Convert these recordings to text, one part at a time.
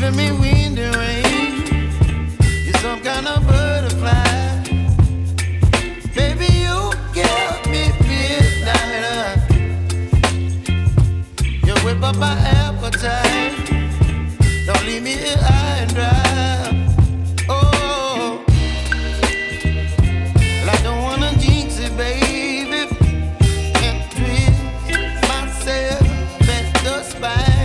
giving me wind and rain. You're some kind of butterfly. Baby, you give me midnight. You whip up my appetite. Don't leave me here high and dry. Oh, well, I don't wanna jinx it, baby. Can't twist myself at the spine.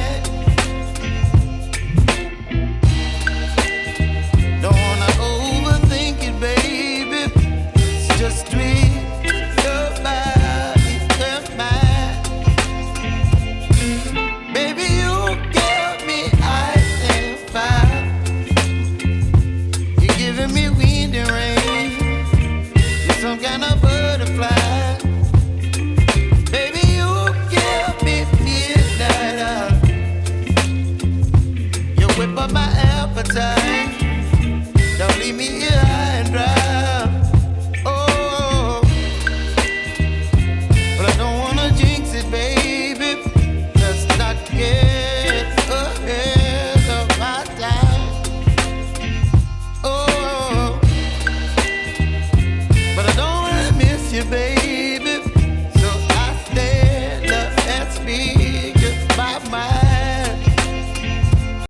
Don't wanna overthink it, baby. It's just twist your body and mine. Baby, you give me ice and fire. You're giving me wind and rain. You're some kind of butterfly. Baby, you give me midnight. You whip up my appetite. Don't leave me here